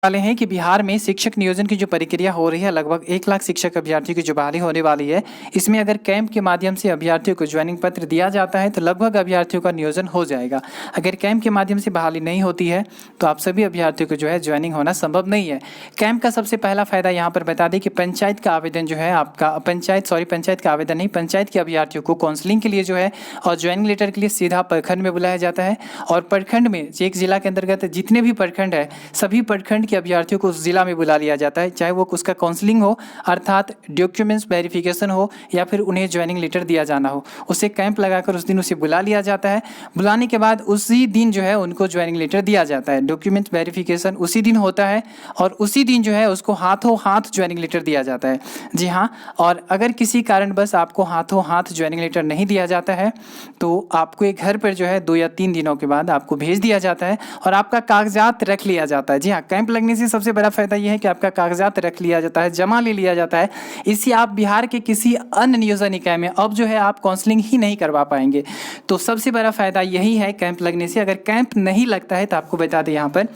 वाले हैं कि बिहार में शिक्षक नियोजन की जो प्रक्रिया हो रही है, लगभग 1 लाख शिक्षक अभ्यर्थियों की जो बहाली होने वाली है। इसमें अगर कैंप के माध्यम से अभ्यर्थियों को ज्वाइनिंग पत्र दिया जाता है तो लगभग अभ्यर्थियों का नियोजन हो जाएगा। अगर कैंप के माध्यम से बहाली नहीं होती है तो आप सभी अभ्यर्थियों को जो है ज्वाइनिंग होना संभव नहीं है। कैंप का सबसे पहला फायदा यहाँ पर बता दें कि पंचायत का आवेदन जो है आपका पंचायत का आवेदन नहीं, पंचायत के अभ्यर्थियों को काउंसलिंग के लिए जो है और ज्वाइनिंग लेटर के लिए सीधा प्रखंड में बुलाया जाता है। और प्रखंड में एक जिला के अंतर्गत जितने भी प्रखंड है, सभी प्रखंड के अभ्यर्थियों को उस जिला में बुला लिया जाता है, चाहे वो उसका काउंसलिंग हो अर्थात डॉक्यूमेंट्स वेरिफिकेशन हो या फिर उन्हें ज्वाइनिंग लेटर दिया जाना हो। उसे कैंप लगाकर उस दिन उसे बुला लिया जाता है। बुलाने के बाद उसी दिन जो है उनको ज्वाइनिंग लेटर दिया जाता है। डॉक्यूमेंट्स वेरिफिकेशन उसी दिन होता है और उसी दिन जो है उसको हाथों हाथ ज्वाइनिंग लेटर दिया जाता है। जी हाँ, और अगर किसी कारणवश आपको हाथों हाथ ज्वाइनिंग लेटर नहीं दिया जाता है तो आपको एक घर पर जो है 2 या 3 दिनों के बाद आपको भेज दिया जाता है और आपका कागजात रख लिया जाता है। जी हाँ, कैंप लगने से सबसे बड़ा फायदा यह है कि आपका कागजात रख लिया जाता है, जमा ले लिया जाता है। इससे आप बिहार के किसी अन्य नियोजन इकाई में अब जो है आप काउंसलिंग ही नहीं करवा पाएंगे। तो सबसे बड़ा फायदा यही है कैंप लगने से। अगर कैंप नहीं लगता है तो आपको बता दें यहाँ पर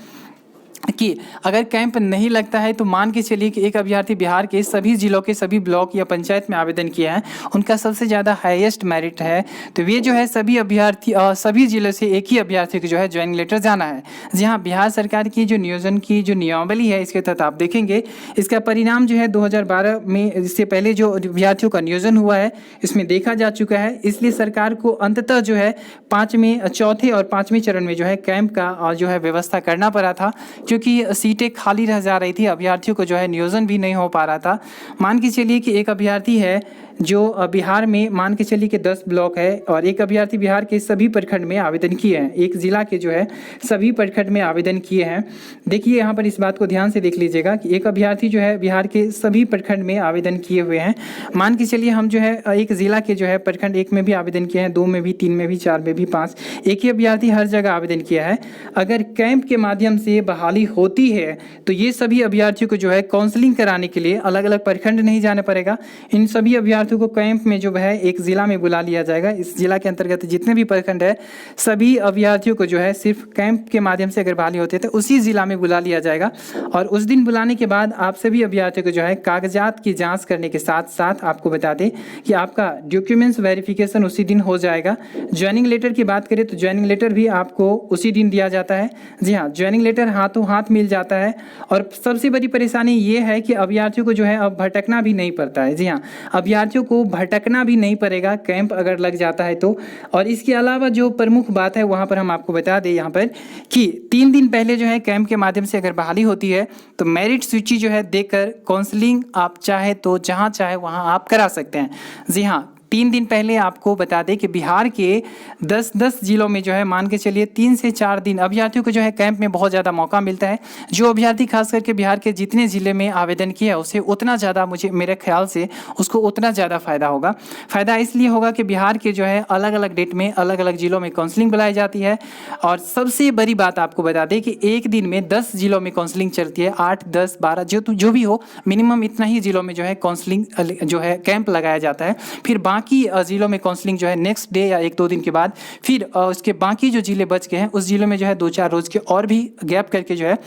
कि अगर कैंप नहीं लगता है तो मान के चलिए कि एक अभ्यर्थी बिहार के सभी जिलों के सभी ब्लॉक या पंचायत में आवेदन किया है, उनका सबसे ज़्यादा हाईएस्ट मेरिट है, तो ये जो है सभी अभ्यर्थी सभी जिलों से एक ही अभ्यर्थी को जो है ज्वाइनिंग लेटर जाना है। जी हाँ, बिहार सरकार की जो नियोजन की जो नियमावली है इसके तहत आप देखेंगे इसका परिणाम जो है 2012 में, इससे पहले जो अभ्यर्थियों का नियोजन हुआ है इसमें देखा जा चुका है। इसलिए सरकार को अंततः जो है चौथे और पाँचवें चरण में जो है कैंप का जो है व्यवस्था करना पड़ा था, क्योंकि सीटें खाली रह जा रही थी, अभ्यर्थियों को जो है नियोजन भी नहीं हो पा रहा था। मान के चलिए कि एक अभ्यर्थी है जो बिहार में मान के चलिए कि 10 ब्लॉक है और एक अभ्यर्थी बिहार के सभी प्रखंड में आवेदन किए हैं, एक जिला के जो है सभी प्रखंड में आवेदन किए हैं। देखिए यहाँ पर इस बात को ध्यान से देख लीजिएगा कि एक अभ्यर्थी जो है बिहार के सभी प्रखंड में आवेदन किए हुए हैं। मान के चलिए हम जो है एक जिला के जो है प्रखंड 1 में भी आवेदन किए हैं, 2 में भी, 3 में भी, 4 में भी, 5, एक ही अभ्यर्थी हर जगह आवेदन किया है। अगर कैंप के माध्यम से बहाली होती है तो ये सभी अभ्यर्थियों को जो है काउंसलिंग कराने के लिए अलग अलग प्रखंड नहीं जाना पड़ेगा। इन सभी अभ्यर्थियों को कैंप में जो है एक जिला में बुला लिया जाएगा। इस जिला के अंतर्गत जितने भी प्रखंड है सभी अभ्यर्थियों को जो है सिर्फ कैंप के माध्यम से अगर बहाली होती है तो उसी जिला में बुला लिया जाएगा। और उस दिन बुलाने के बाद आप सभी अभ्यर्थियों को जो है कागजात की जाँच करने के साथ साथ आपको बता दें कि आपका डॉक्यूमेंट्स वेरिफिकेशन उसी दिन हो जाएगा। ज्वाइनिंग लेटर की बात करें तो ज्वाइनिंग लेटर भी आपको उसी दिन दिया जाता है। जी हाँ, ज्वाइनिंग लेटर हाथों हाथ मिल जाता है। और सबसे बड़ी परेशानी ये है कि अभ्यर्थियों को जो है अब भटकना भी नहीं पड़ता है। जी हाँ, अभ्यर्थियों को भटकना भी नहीं पड़ेगा कैंप अगर लग जाता है तो। और इसके अलावा जो प्रमुख बात है वहाँ पर हम आपको बता दें यहाँ पर कि 3 दिन पहले जो है कैंप के माध्यम से अगर बहाली होती है तो मेरिट सूची जो है देकर काउंसलिंग आप चाहे तो जहाँ चाहे वहाँ आप करा सकते हैं। जी हाँ, 3 दिन पहले आपको बता दें कि बिहार के 10-10 जिलों में जो है मान के चलिए 3 से 4 दिन अभ्यर्थियों को जो है कैंप में बहुत ज़्यादा मौका मिलता है। जो अभ्यर्थी खास करके बिहार के जितने ज़िले में आवेदन किया है उसे उतना ज़्यादा मेरे ख्याल से उसको उतना ज़्यादा फ़ायदा होगा। फ़ायदा इसलिए होगा कि बिहार के जो है अलग अलग डेट में अलग अलग जिलों में काउंसलिंग बुलाई जाती है। और सबसे बड़ी बात आपको बता दें कि एक दिन में 10 जिलों में काउंसलिंग चलती है, 8, 10, 12 जो भी हो, मिनिमम इतना ही जिलों में जो है काउंसलिंग जो है कैंप लगाया जाता है। फिर बाकी जिलों में काउंसलिंग जो है नेक्स्ट डे या 1-2 दिन के बाद, फिर उसके बाकी जो जिले बच गए हैं उस जिलों में जो है 2-4 रोज के और भी गैप करके जो है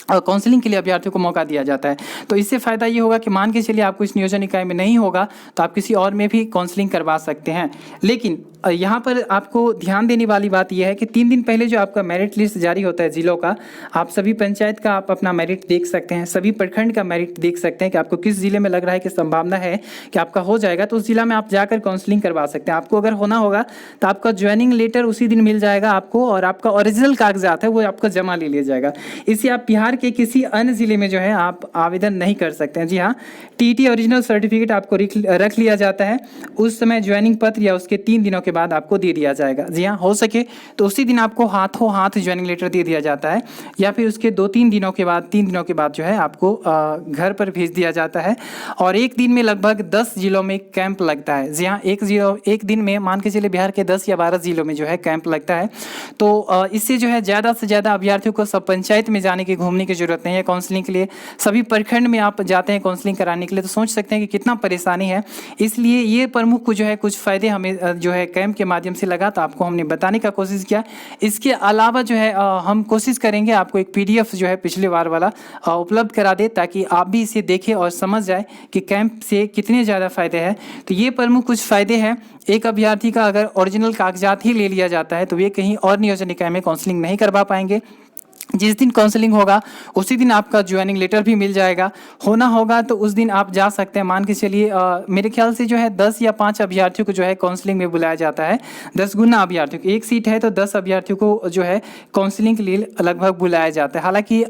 काउंसलिंग के लिए अभ्यर्थियों को मौका दिया जाता है। तो इससे फ़ायदा ये होगा कि मान के चलिए आपको इस नियोजन इकाई में नहीं होगा तो आप किसी और में भी काउंसलिंग करवा सकते हैं। लेकिन यहाँ पर आपको ध्यान देने वाली बात यह है कि 3 दिन पहले जो आपका मेरिट लिस्ट जारी होता है जिलों का, आप सभी पंचायत का आप अपना मेरिट देख सकते हैं, सभी प्रखंड का मेरिट देख सकते हैं कि आपको किस जिले में लग रहा है कि संभावना है कि आपका हो जाएगा, तो उस जिला में आप जाकर काउंसलिंग करवा सकते हैं। आपको अगर होना होगा तो आपका ज्वाइनिंग लेटर उसी दिन मिल जाएगा आपको और आपका ओरिजिनल कागजात है वो आपका जमा ले लिया जाएगा। इससे आप बिहार के किसी अन्य जिले में जो है आप आवेदन नहीं कर सकते हैं। जी हाँ, टीटी ओरिजिनल सर्टिफिकेट आपको रख लिया जाता है, उस समय ज्वाइनिंग पत्र या उसके 3 दिनों के बाद आपको दे दिया जाएगा। जी हाँ, हो सके तो उसी दिन आपको हाथों हाथ ज्वाइनिंग लेटर दे दिया जाता है या फिर उसके 2-3 दिनों के बाद, 3 दिनों के बाद जो है आपको घर पर भेज दिया जाता है। और एक दिन में लगभग 10 जिलों में कैंप लगता है। जी हाँ, एक दिन में मान के चलिए बिहार के 10 या 12 जिलों में जो है कैंप लगता है। तो इससे जो है ज़्यादा से ज़्यादा अभ्यर्थियों को सब पंचायत में जाने की, घूमने की जरूरत नहीं है काउंसलिंग के लिए। सभी प्रखंड में आप जाते हैं काउंसलिंग कराने के लिए, तो सोच सकते हैं कि कितना परेशानी है। इसलिए ये प्रमुख जो है कुछ फ़ायदे हमें जो है कैंप के माध्यम से लगा तो आपको हमने बताने का कोशिश किया। इसके अलावा जो है हम कोशिश करेंगे आपको एक PDF जो है पिछले बार वाला उपलब्ध करा दे, ताकि आप भी इसे देखें और समझ जाए कि कैंप से कितने ज़्यादा फ़ायदे हैं। तो ये प्रमुख कुछ फ़ायदे हैं। एक अभ्यर्थी का अगर ओरिजिनल कागजात ही ले लिया जाता है तो वे कहीं और नियोजन निकाय में काउंसलिंग नहीं करवा पाएंगे। जिस दिन काउंसलिंग होगा उसी दिन आपका ज्वाइनिंग लेटर भी मिल जाएगा। होना होगा तो उस दिन आप जा सकते हैं। मान के चलिए मेरे ख्याल से जो है 10 या 5 अभ्यर्थियों को जो है काउंसलिंग में बुलाया जाता है। 10 गुना अभ्यर्थियों को, एक सीट है तो 10 अभ्यर्थियों को जो है काउंसलिंग के लिए लगभग बुलाया जाता है। हालांकि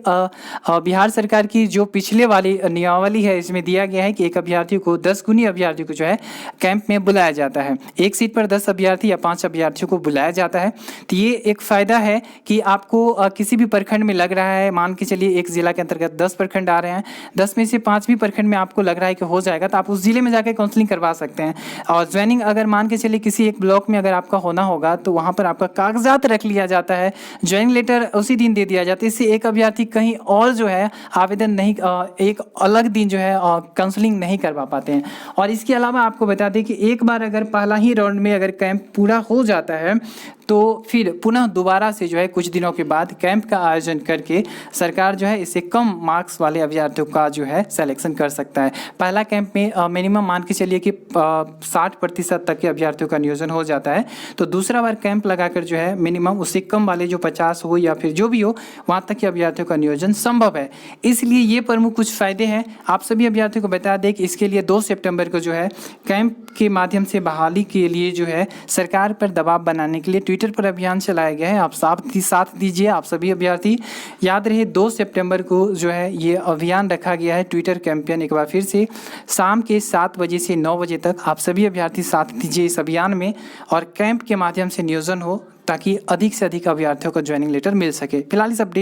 बिहार सरकार की जो पिछले वाली नियमावली है इसमें दिया गया है कि एक अभ्यर्थी को 10 गुनी अभ्यर्थियों को जो है कैंप में बुलाया जाता है। एक सीट पर 10 अभ्यर्थी या 5 अभ्यर्थियों को बुलाया जाता है। तो ये एक फ़ायदा है कि आपको किसी भी प्रखंड में लग रहा है, मान के चलिए एक जिला के अंतर्गत 10 प्रखंड आ रहे हैं, 10 में से 5 भी प्रखंड में आपको लग रहा है कि हो जाएगा तो आप उस जिले में जाकर काउंसलिंग करवा सकते हैं। और ज्वाइनिंग अगर मान के चलिए किसी एक ब्लॉक में अगर आपका होना होगा तो वहाँ पर आपका कागजात रख लिया जाता है, ज्वाइनिंग लेटर उसी दिन दे दिया जाता है। इससे एक अभ्यर्थी कहीं और जो है आवेदन नहीं, एक अलग दिन जो है काउंसलिंग नहीं करवा पाते हैं। और इसके अलावा आपको बता दें कि एक बार अगर पहला ही राउंड में अगर कैंप पूरा हो जाता है तो फिर पुनः दोबारा से जो है कुछ दिनों के बाद कैंप का आयोजन करके सरकार जो है इससे कम मार्क्स वाले अभ्यर्थियों का जो है सिलेक्शन कर सकता है। पहला कैंप में मिनिमम मान के चलिए कि 60% तक के अभ्यर्थियों का नियोजन हो जाता है। तो दूसरा बार कैंप लगाकर जो है मिनिमम उससे कम वाले जो 50 हो या फिर जो भी हो वहाँ तक के अभ्यर्थियों का नियोजन संभव है। इसलिए ये प्रमुख कुछ फ़ायदे हैं। आप सभी अभ्यर्थियों को बता दें कि इसके लिए 2 सितंबर को जो है कैंप के माध्यम से बहाली के लिए जो है सरकार पर दबाव बनाने के लिए ट्विटर पर अभियान चलाया गया है। आप साथ दीजिए आप सभी अभ्यर्थी। याद रहे 2 सितंबर को जो है ये अभियान रखा गया है, ट्विटर कैंपेन। एक बार फिर से शाम के 7 बजे से 9 बजे तक आप सभी अभ्यर्थी साथ दीजिए इस अभियान में और कैंप के माध्यम से नियोजन हो, ताकि अधिक से अधिक अभ्यर्थियों को ज्वाइनिंग लेटर मिल सके। फिलहाल इस अपडेट